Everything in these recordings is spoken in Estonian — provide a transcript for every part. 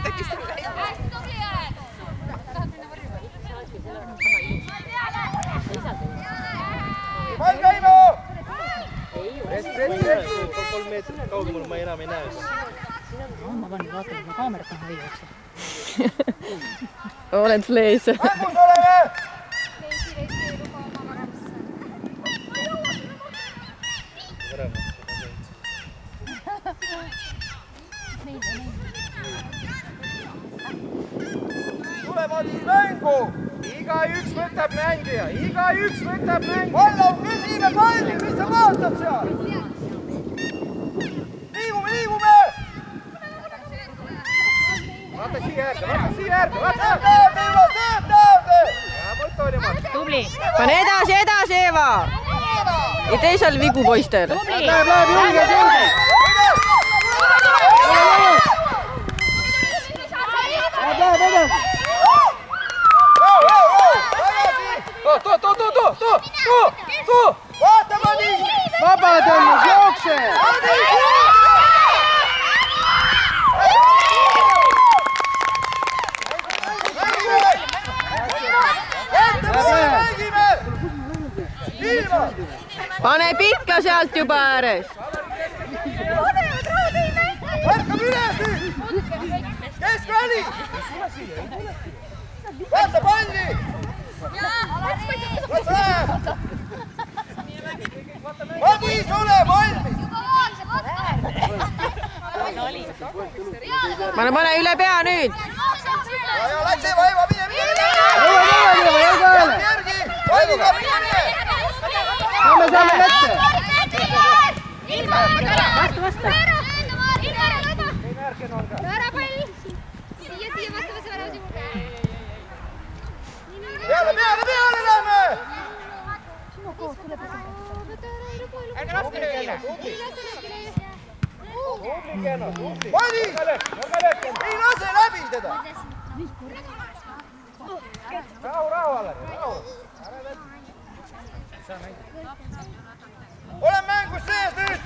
tegi selle. Pall käima! Kolm meetrit kaugemale ma enam ei näe. Ma panin vaatama, ma kaamerat taha ei jookse. Oled flees. Mängus oleme! Tule Madis mängu! Igaüks võtab mängija, igaüks võtab mängija. Vallau, küsime palli, mis sa vaatad seal? Liigume! Vaata siia äärde, vaata! Sööb täälde! Ja mõtta oli Mart. Tubli! Pane edasi, Eva! Ei tee seal vigu poistel. Tubli! Läheb, julge! Too! Vaata, Madis! Vabad on, jookse! Mängime! Ilma! Pane pikka sealt juba ääres. Ärkab üles nüüd! Keskväli! Vaata palli! Las läheb! Madis, ole valmis! Pane üle pea nüüd. Ja läks ei vaiva, mine! Järgi! Palliga mine! Saame kätte! Vastu! Ära pall! Siia vastu värava juurde! Peale lähme! Ärge laske löögile. Madis! Ei lase läbi teda! Rahu, Alari, rahu! Ole mängus sees nüüd!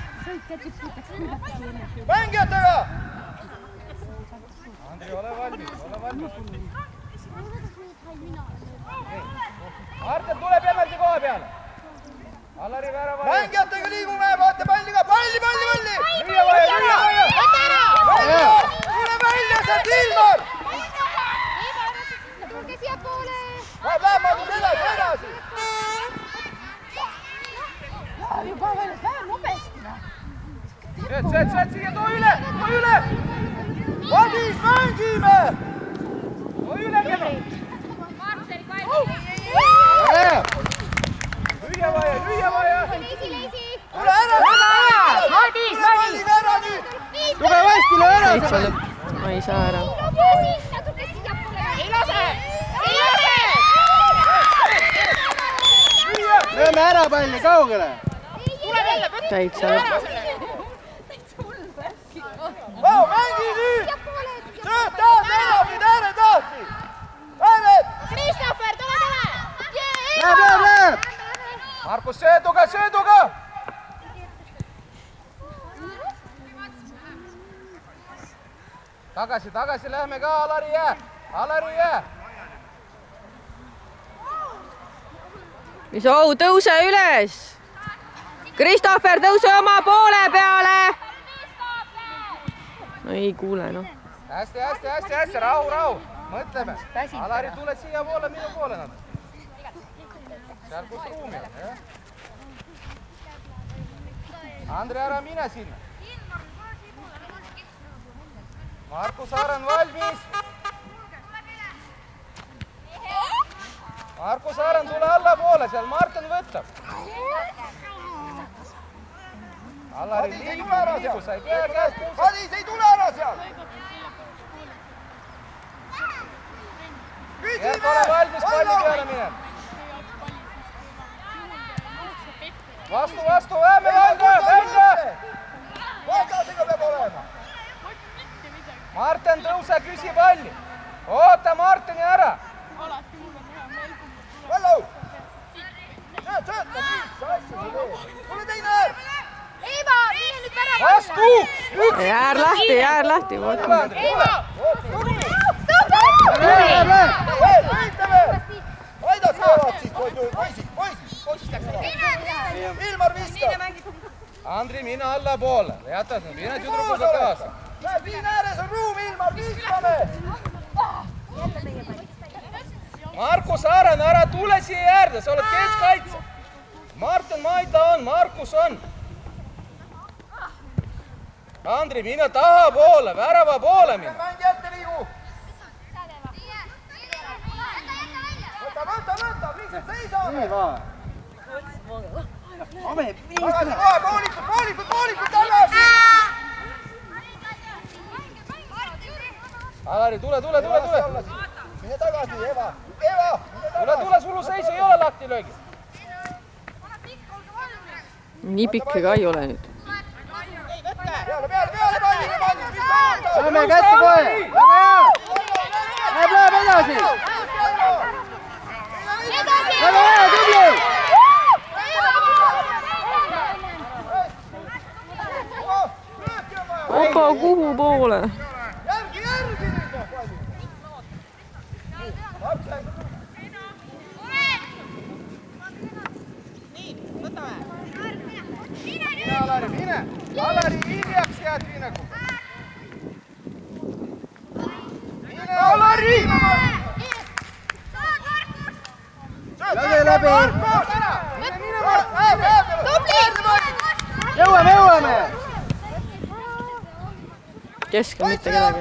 Mängijatega! Andri, ole valmis! Martin tuleb jämeldi koha peale! Alari värava! Mängijatega liigume, vaata palliga! Palli! Lüüa vaja! Tule välja sealt Ilmar! Tulge siia poole! Läheb Madis edasi! Juba väljas, vähe nobesti! Sööd siia, too üle! Madis, mängime! Too üle, Keno! Lüüa vaja! Leisi! Tule ära! Madis! Palliga ära nüüd! Tugevasti löö ära! Ma ei saa ära. Natuke siia poole! Ei lase! Lööme ära palli kaugele! Tule välja, võtta! Täitsa. Mängi nüüd! Sööb tahad ära nüüd ääre tahti! Ääred! Christopher, tule! Läheb! Markus, sööduga! Tagasi, lähme ka, Alari jää! Mis au, tõuse üles! Christopher, tõuse oma poole peale! No ei kuule, noh. Hästi, rahu! Mõtleme! Alari, tule siia poole, minu poole nad. Seal, kus ruumi on, jah? Andri, ära mine sinna! Markus Aaren valmis! Markus Aaren, tule allapoole, seal Martin võtab! Alari, liigu sai pea käest tõusa! Madis, ei tule ära seal! Järk, ole valmis palli peale minema! Vastu, vähme välja! Vastasega peab olema! Martin, tõuse, küsi palli! Oota Martini ära! Vallau! Sööta, mis asja sa teed? Tule teine! Eeva, mine nüüd värava! Vastu! Jäär lahti. Tule, Andri, tule! Andri, mine allapoole. Jätad nüüd, mine tüdrukuga kaasa. Näed, viin ääres on ruum, Ilmar, viskame! Markus Aaren, ära tule siia äärde, sa oled keskkaitse. Martin Maida on, Markus on. Andri, mine tahapoole, värava poole mine. Mängijate liigu! Võta, miks seisame? Nii vaan. Tagasi kohe, poolikud tagasi! Alari, tule. Mine tagasi, Eva! Tule, sulu seisu ei ole lahti löögi. Nii pikki ka ei ole nüüd. Peale, palli! Mis oota? Saame kätte kohe! Läheb edasi! Väga hea, tubli! Opa, kuhu poole? Järgi nüüd palli! Mine, Alari, mine! Alari, hiljaks jääd mineku. Mine, Alari! Lase läbi! Mine, Markus! Jõuame! Keskel mitte kedagi.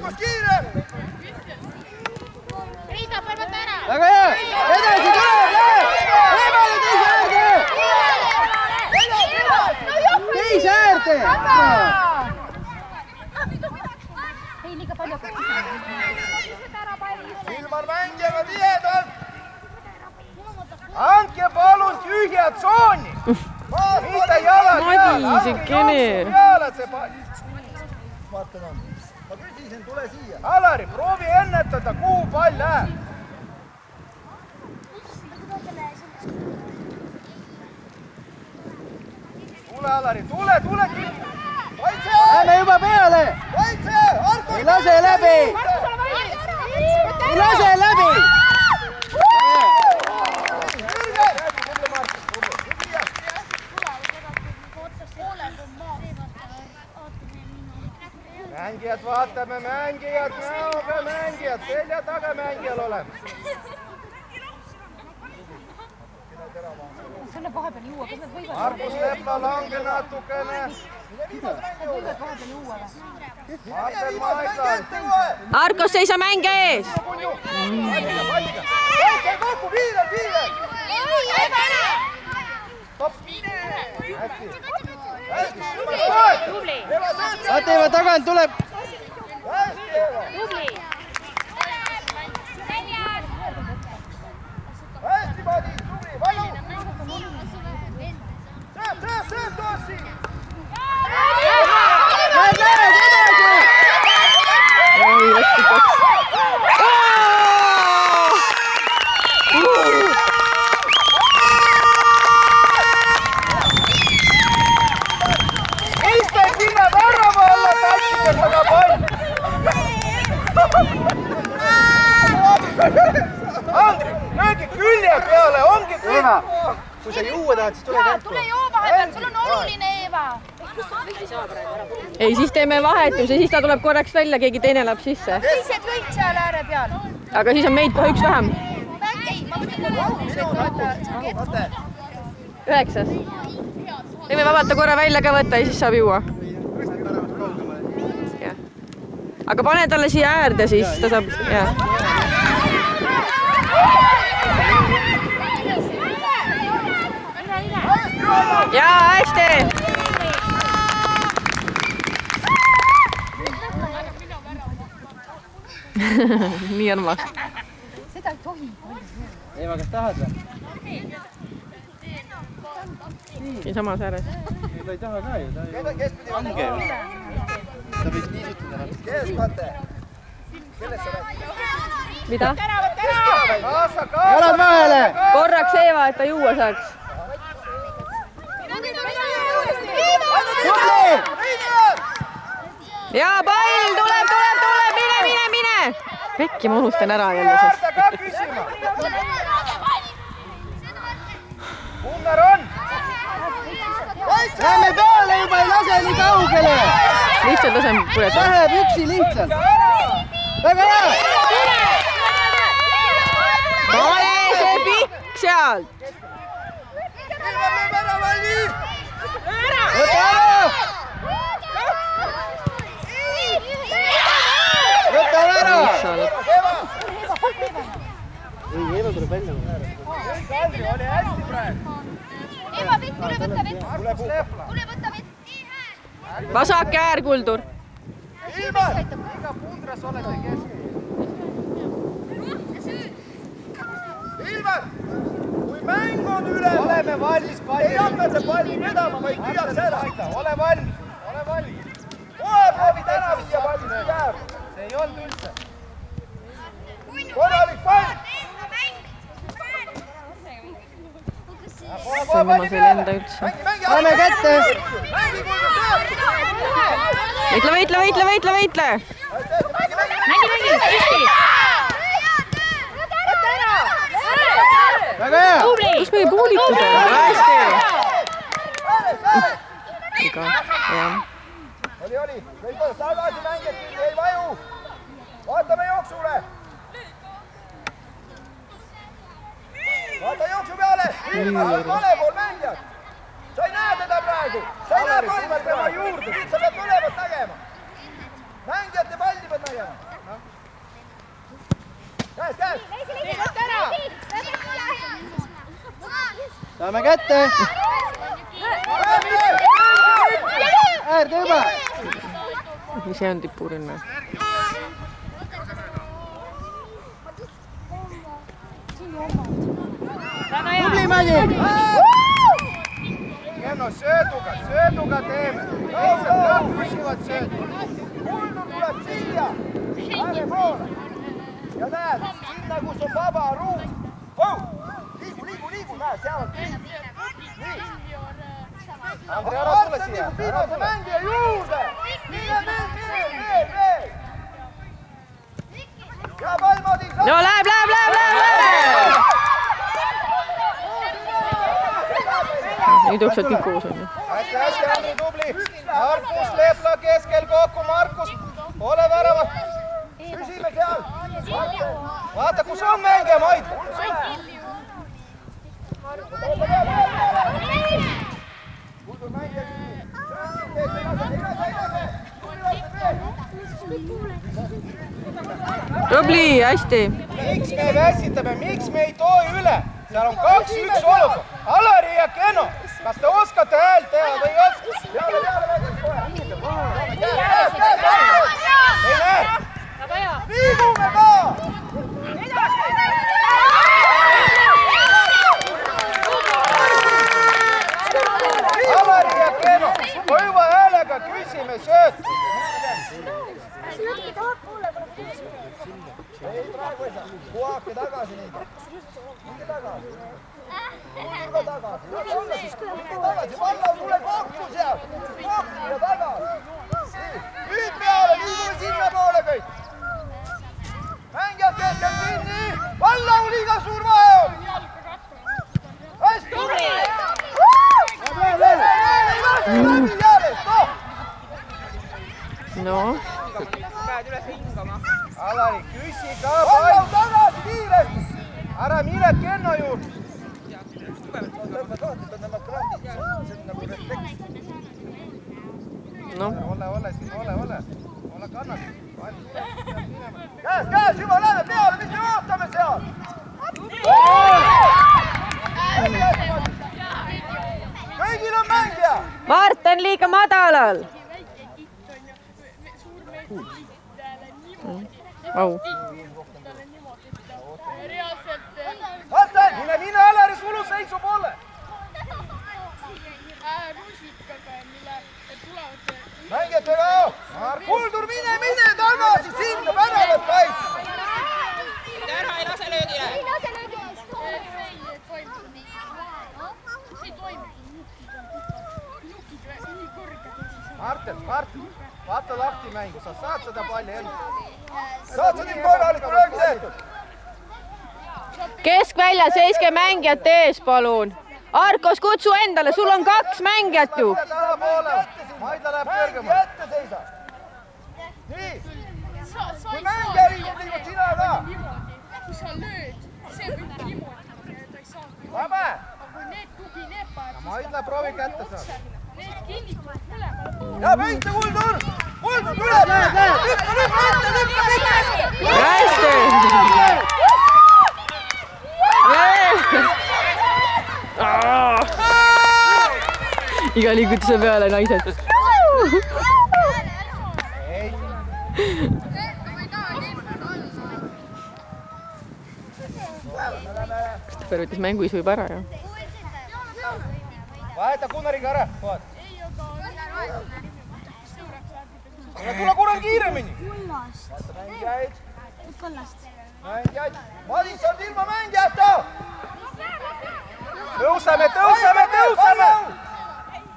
Riida, põlvata ära! Väga hea! Edasi tuleb! Eemale teise äärde! Ei, liiga palju Ilmar mängijaga tihedalt! Andke palun tühja tsooni! Mitte jalad Madisikene. peale see pall! Martin on. Ma küsisin, tule siia. Alari, proovi ennetada, kuhu pall läheb. Tule, Alari, tule! Kaitse! Lähme juba peale! Kaitse! Arko! Ei lase läbi! Ei lase läbi! Mängijad vaatame, mängijad, näoga mängijad, selja taga mängijal oleme. Markus Lepla lange natukene. Martin Maidal. Arko, seisa mänge ees! Kaitse kokku, piirel! Hästi! Tubli! Atiiva tagant tuleb! Hästi, Eva! Tubli! Hästi, Madi! Tubli! Vallu! Sööb, Tossi! Lähed edasi! Oi, läksid kaks. Iste sinna värava alla tatsides aga pall! Andri, löögi külje peale, ongi kõik! Eva, kui sa juua tahad, siis tule kätte. Tule joo vahepeal, sul on oluline, Eeva! Ei, siis teeme vahetuse, siis ta tuleb korraks välja, keegi teine läheb sisse. Teised kõik seal ääre peal. Aga siis on meid kohe üks vähem. Ei, ma mõtlen, vaata. 9. Võime vabalt ta korra välja ka võtta ja siis saab juua. Aga pane talle siia äärde, siis ta saab... Jaa, hästi! Nii armas. Seda ei tohi. Eeva, kas tahad või? Siin samas ääres. Ta ei taha ka ju, ta ei... Kes pidi Ange ju. Ta võiks niisutada natuke. Kes, Mate? Kellest sa räägid? Mida? Kaasa! Jalad vahele! Korraks Eeva, et ta juua saaks. Jaa, pall! Tuleb! Mine! Äkki ma unustan ära jälle sest. Äärde ka küsima! Kummer on! Lähme peale juba, ei lase nii kaugele! Lihtsalt lasem puletada. Läheb üksi lihtsalt! Väga hea! Ole see pikk sealt! Võta ära! Võta ära! Ei, Eeva tuleb välja. Kadri oli hästi praegu. Eva, vett, tule võtta vett. Tule võtta vett. Vasak äär, Kuldur. Ilmar! Iga pundras olete keskel. Ilmar! Kui mäng on üle, oleme valmis palli. Ei hakata palli vedama, vaid tühjaks ära. Ole valmis. Kohe proovid ära viia palli jääb. See ei olnud üldse. Korralik pall! See on viimas ei lenda üldse. Lähme kätte! Võitle! Väga hea! Kus meie puulikud on? Hästi! Iga, jah. Oli. Võidu tagasi mängid, ei vaju. Vaatame jooksule. Vaata jooksu peale. Ilmar on vale pool mängijad. Sa ei näe teda praegu. Sa ei näe palli tema juurde. Nüüd sa pead mõlemat nägema. Mängijate palli pead nägema. Käes! Saame kätte! Äärde juba! See on tipurinne. Tubli Mägi! Kenno, sööduga teeme. Teised püsivad söödu. Kuldur tuleb siia. Ääre poole. Ja näed, sinna kus on vaba ruum. Liigu, näed, seal on nii. Andrei, ära tule siia. Viimase mängija juurde. Mine. Ja palmadi. No läheb! Nüüd jooksvad kõik koos on ju. Hästi, Andrei, tubli. Markus Lepla keskel kokku, Markus. Ole värava. Püsime seal. Vaata, kus on mängija, Mait. Kuldur mängija. Tubli, hästi. Miks me väsitame, miks me ei too üle? Seal on 2-1 olukord. Alari ja Kenno, kas te oskate häält teha või ei oska? Peale mängis kohe. Ei näe. Liigume ka! Alari ja Kenno, kõiva häälega küsime söötu. Ei, praegu ei saa. Kuhake tagasi neid. Minge tagasi. Kuldur ka tagasi. Minge tagasi. Vallau, tule kokku seal. Kokku ja tagasi. Nüüd peale, liigume sinna poole kõik. Mängijad keskel kinni. Vallau, liiga suur vahe on. Hästi. No. Alari, küsi ka Vallau tagasi kiiresti. Ära mine Kenno juurde. No. Ole siin, ole kannat. Käes, juba lähme peale, mis me ootame seal? Kõigil on mängija. Mart on liiga madalal. Au. Vaata, mine Alari suluseisu poole. Mängijatega. Kuldur, mine tagasi sinna, väravat kaitse. Ära ei lase löögile. Martin, vaata lahti mängu, sa saad seda palli enda. Saad sa nii korraliku löögi tehtud? Keskvälja, seiske mängijate ees, palun. Arkos, kutsu endale, sul on 2 mängijat ju. Maidla läheb kõrgemale. Jätte seisa. Nii. Kui mängija liigub sina ka. Kui sa lööd, see võib niimoodi, ta ei saa. Läbe. Aga kui need tugineepad, Maidla proovi kätte saada. need kinnitavad mõlemale. Ja pühta Kuldur! Kuldur tuleb! Lükka! Hästi! Iga liigutuse peale naised. Kristofer võttis mänguisu juba ära, jah? Vaheta Gunnariga ära, vaat. Tule kurat kiiremini! Vaata mängijaid. Mängijaid. Madis on ilma mängijata! Tõuseme!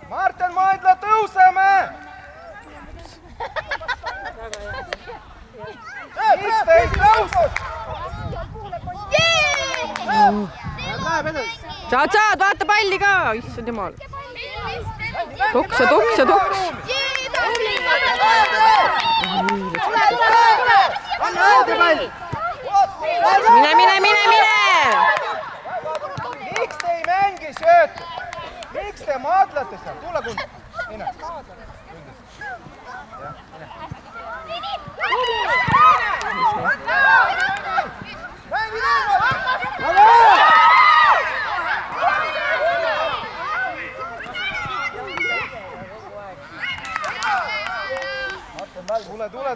Martin Maidla, tõuseme! 15 tõusus! Saad, vaata palli ka! Issand jumal. Toks! Anna õõde pall! Mine! Miks te ei mängi söötu? Miks te maadlate seal? Tule Kund! Mine! Mängi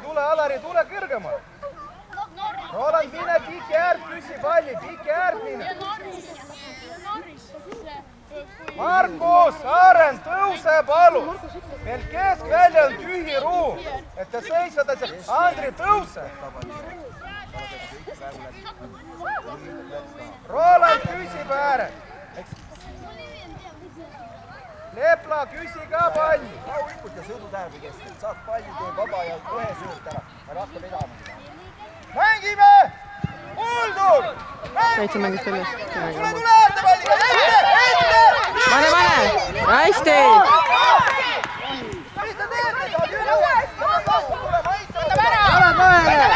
Tule, Alari, tule kõrgemale! Roland, mine piki äärt, püsi palli, piki äärt mine! Markus, Aaren, tõuse palun! Meil keskvälja on tühi ruum, et te seisate seal. Andri, tõuse! Roland küsib ääret. Lepla, küsi ka palli. Rahulikult ja sõidutäärbi keskel. Saad palli, tee vaba ja kohe sööd ära. Ja rahva vedama. Mängime! Kuldur! Täitsa mängist väljas. Tule äärde palliga! Ette! Pane! Hästi! Mis te teete? Saad üle! Võtab ära! Mine!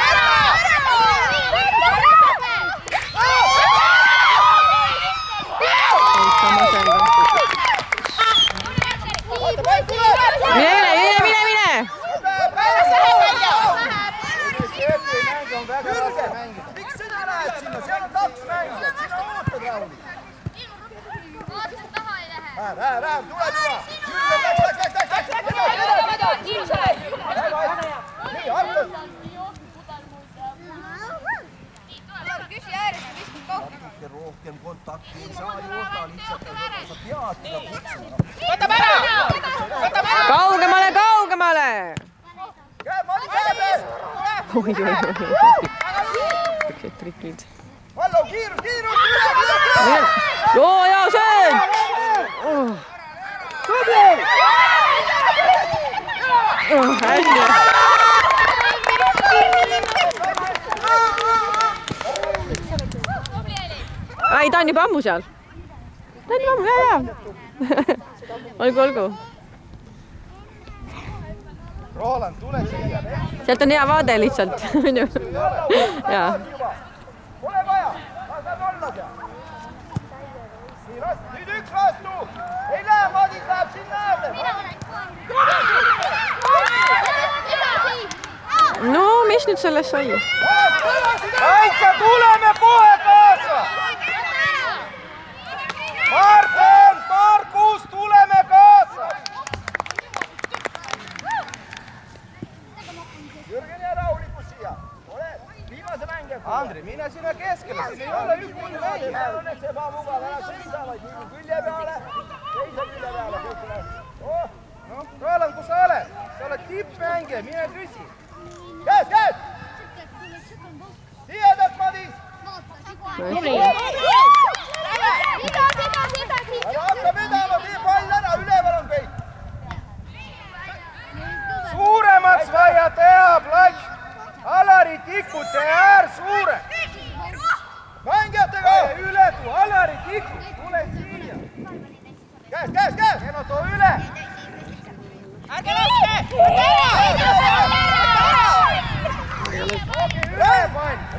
Miks sina lähed sinna? Seal on 2 mängijat, sina ootad rahulikult. Läheb, tule! Nii, Artur! Rohkem kontakti ei saa juurde, lihtsalt sa pead teda kutsuma. Võtab ära! Kaugemale! Käe, Madi, käe! Oi. Siuksed trikid. Vallo, kiirus! Joo, söön! Hästi! Ai, ta on juba ammu seal. Jaa. Olgu. Roland, tule siia. Sealt on hea vaade lihtsalt. Jaa. Pole vaja, saad olla seal. Nüüd 1 vastu. Ei lähe, Madis läheb sinna äärde. No, mis nüüd sellest sai? Kaitsa, tuleme kohe kaasa! Markus, tuleme kaasa! Jürgen ja rahulikult siia. Ole viimase mängija. Andri, mine sinna keskele. Siin ei ole ükkundi mängija. Meil on eks ebamugav. Ära seisa, vaid liigu külje peale. Seisa külje peale. No, Roland, kus sa oled? Sa oled tippmängija, mine küsi. Käes! Tihedalt, Madis! Ära hakka vedama, tee pall ära, üleval on kõik. Suuremaks vaja teha, plats. Alari tikute äär suure. Mängijatega! Üle tuu, Alari tikud, tule siia.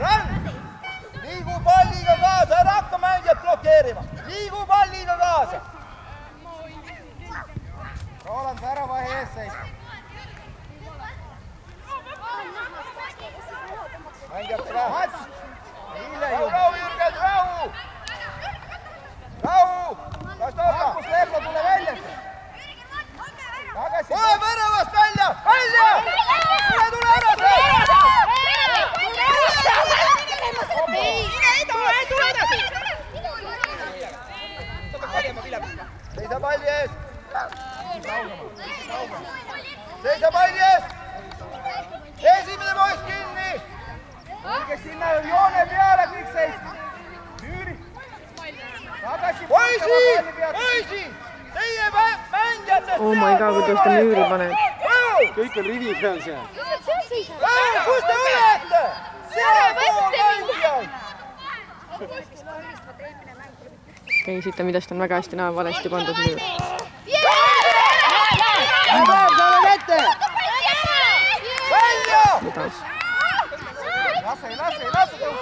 Rand! Liigu palliga kaasa, ära hakka mängijat blokeerima. Liigu palliga kaasa. Roland värava ees seis. Mängijatega. Rahu, Jürgen, rahu! Rahu! Kas tohka? Markus Lerma, tule välja. Tagasi. Kohe väravast välja! Välja! Tule ära see! Seisa palli ees! Seisa palli ees! Esimene poiss kinni! Kes sinna joone peale kõik seis. Müüri. Tagasi. Poisi! Teie mängijatest! Oh my god, kuidas ta müüri paneb. Kõik on rivi peal seal. Kus te olete? See pool mängijaid! Ei, siit on midagi on väga hästi näha valesti pandud müür. Sa oled ette! Välja! Kuidas? Lase tõusta.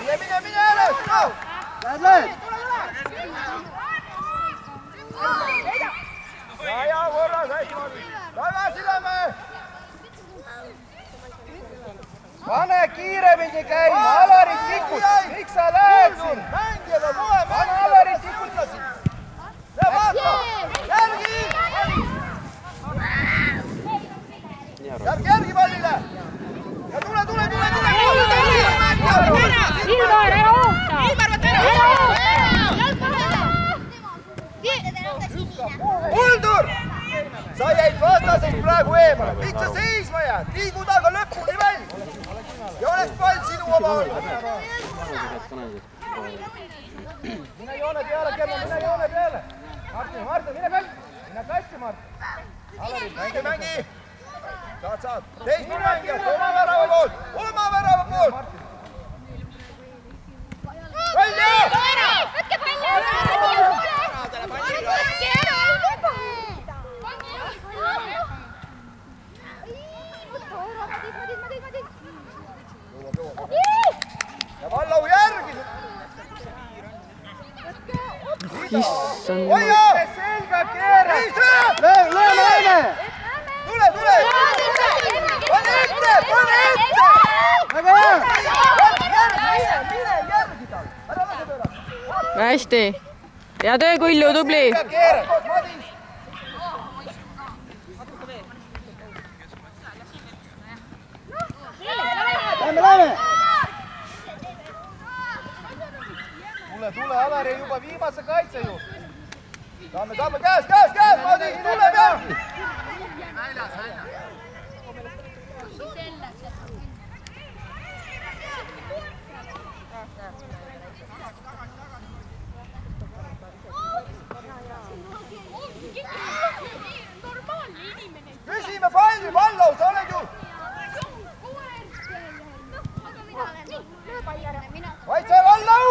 Mine üles! Lähed! Ja, korras, hästi. Tagasi lähme! Pane kiiremini käima, Alari tikut. Miks sa lähed siin? Mängijad on kohe Pane Alari tikut. Ja vaata! Järgi! Järgi pallile! Ja tule! Ilmar, ära oota! Uldur! Sa jäid vastasest praegu eemale. Miks sa seisma jääd? Liigu taga lõpuni välja. Ja oleks pall sinu oma olnud. Mine joone peale, Kermo, mine joone peale. Martin, mine kasti. Mine kasti, Martin. Mängi! Saad. Teisma mängijad, oma värava poolt. Välja! Võtke palli ära! Ja Vallau järgi! Issand. Hoia! Selga keera! Lööme! Tule! Pane ette! Väga hea! Mine järgi tal! Ära lase pööra! Hästi. Hea töö, Kulju, tubli. Lähme! Tule, Alari juba viimase kaitse juurde. Saame käes, Madis, tule pealgi! Küsime palli, Vallau, sa oled ju! Vaitse, Vallau!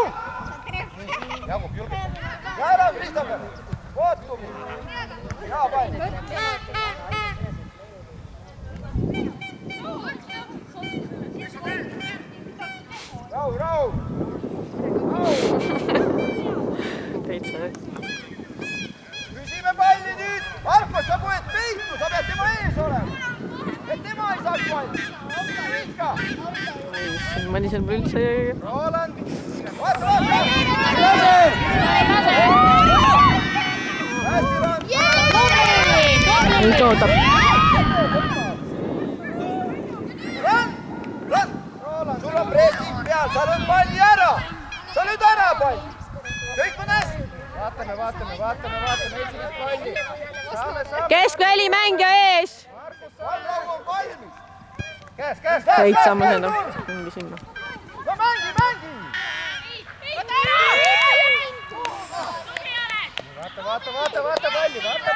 Jagub julgelt. Ja ära, Kristofer! Vaatumi! Hea pall! Rahu! Täitsa. Küsime palli nüüd! Markus, sa poed peitu, sa pead tema ees olema! Et tema ei saaks palli! Viska! Madisel pole üldse... Roland! Vaata! Hästi, Rand! Nüüd ootab. Rand! Sul on pressing peal, sa lööd palli ära! Sa lööd ära palli! Kõik on hästi! Vaatame, esimest palli. Keskvälimängija ees! Vallau on valmis! Käes! Täitsa masendab. Mingi sinna. No mängi! Vaata palli. Vaata!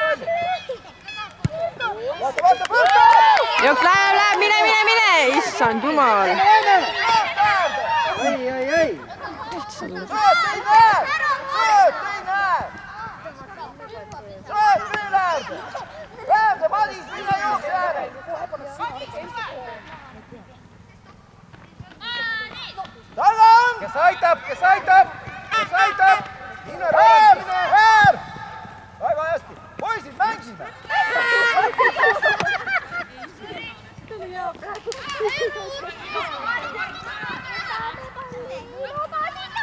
Jooks, läheb, mine! Issand jumal. Ei. Sööt ei näe! Sööt veel äärde! Äärde, Madis, mine jookse äärde! Kes aitab, kes aitab, kes aitab. Äär! Väga hästi. Poisid, mängime!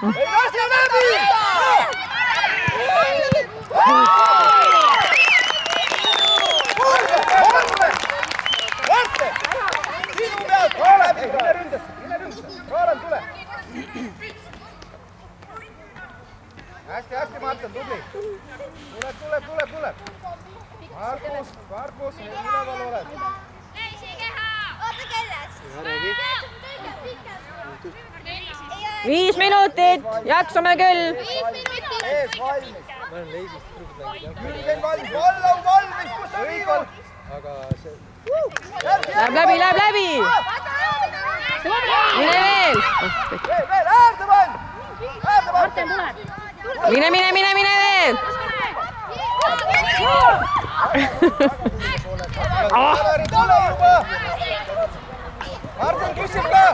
Ei lase läbi! Marte! Sinu pealt! Mine ründasse. Roland, tule. Hästi, Martin, tubli. Tuleb. Markus, üleval oled. Oota kellest? 5 minutit, jaksame küll. 5 minutit. Ees valmis. Jürgen valmis. Vallau valmis. Kus on viivad? Läheb läbi. Mine veel. Veel äärde pann. Marten tuleb. Mine veel. Alari, tule juba. Martin küsib ka.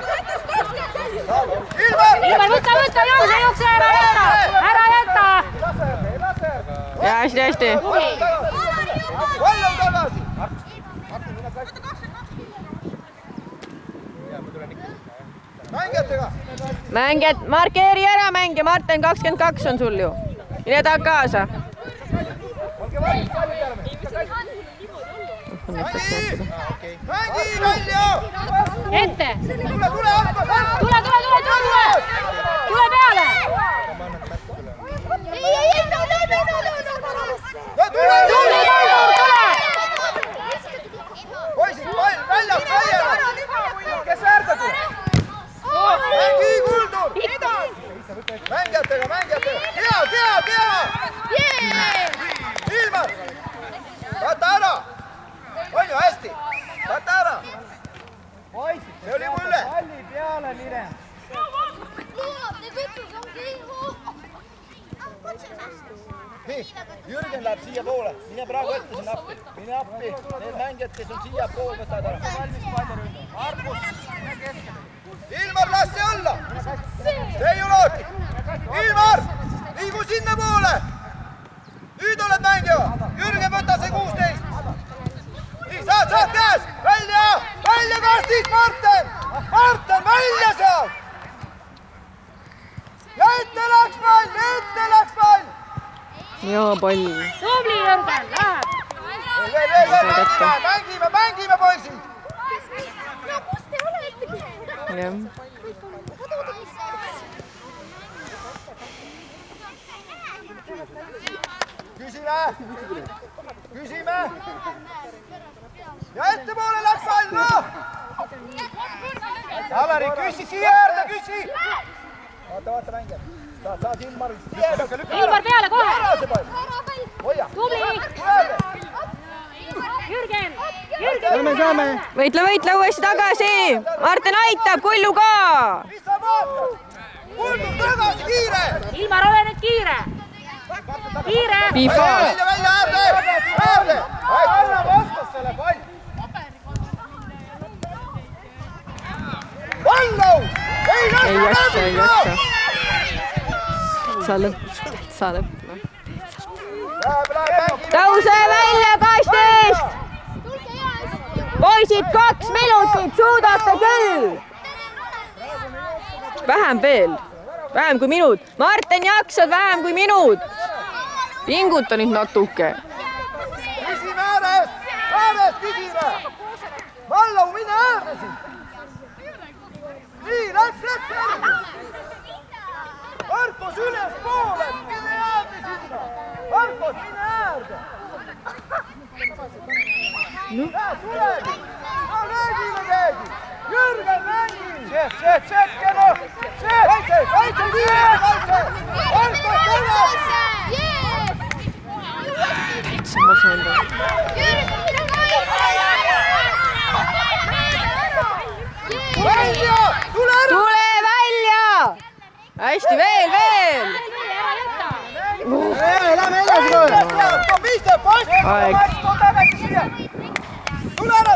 Ilmar, võta, jookse, ära jäta. Ei lase. Ja hästi. Vallau tagasi. Martin, mine kasti. Mängijatega. Mängijad, markeeri ära mänge, Martin 22 on sul ju. Mine tahad kaasa. Olge valmis, palli peale. Mängi välja. Ette. Tule, Alko. Tule peale. Ei, Tule. Poisid, pall väljast laiali. Kes äärde tuleb? Mängi Kuldur. Mängijatega. Hea. Ilmar. Võta ära. On ju hästi. Võta ära. See oli mulle. Palli peale mine. Nii, Jürgen läheb siia poole. Mine praegu ette sinna appi. Mine appi. Need mängijad, kes on siia pool, võtavad ära. Ilmar, las see olla. See ei ole ootlik. Ilmar, liigu sinna poole. Nüüd oled mängija. Jürgen, võta see 16. Nii, saad käes. Välja kastist, Martin. Martin, välja sealt. Ja ette läks pall. Joo pall. Tubli, Jürgen, läheb. Mängime, poisid. Kus te olete? Jah. Küsime. Ja ettepoole läks pall, noh. Alari, küsi siia äärde, küsi. Vaata mängija. Saad Ilmar. Ilmar peale kohe. Hoia. Tubli. Jürgen. Saame. Võitle uuesti tagasi. Martin aitab, Kullu ka. Mis sa vaatad? Kuldur tagasi, kiire. Ilmar, ole nüüd kiire. Piifa. Välja, äärde. Anna vastasele pall. Vallau. Ei jaksa. Sa lõpp. Tõuse välja kastist. Poisid, 2 minutit, suudate küll. Vähem veel. Vähem kui minut. Martin, jaksad vähem kui minut. Pinguta nüüd natuke. Küsime äärest küsime. Vallau, mine äärde siin. Nii, läks. Markos üles poole, mine äärde sinna. Markos, mine äärde. Tulevi. Räägime keegi. Jürgen, mängi. Seet, Keno. Kaitse. Markos, tagasi. Ma saan ta. Välja, tule ära. Tule välja. Hästi, veel. Lähme edasi. Mis te passi? Aeg. Tule ära.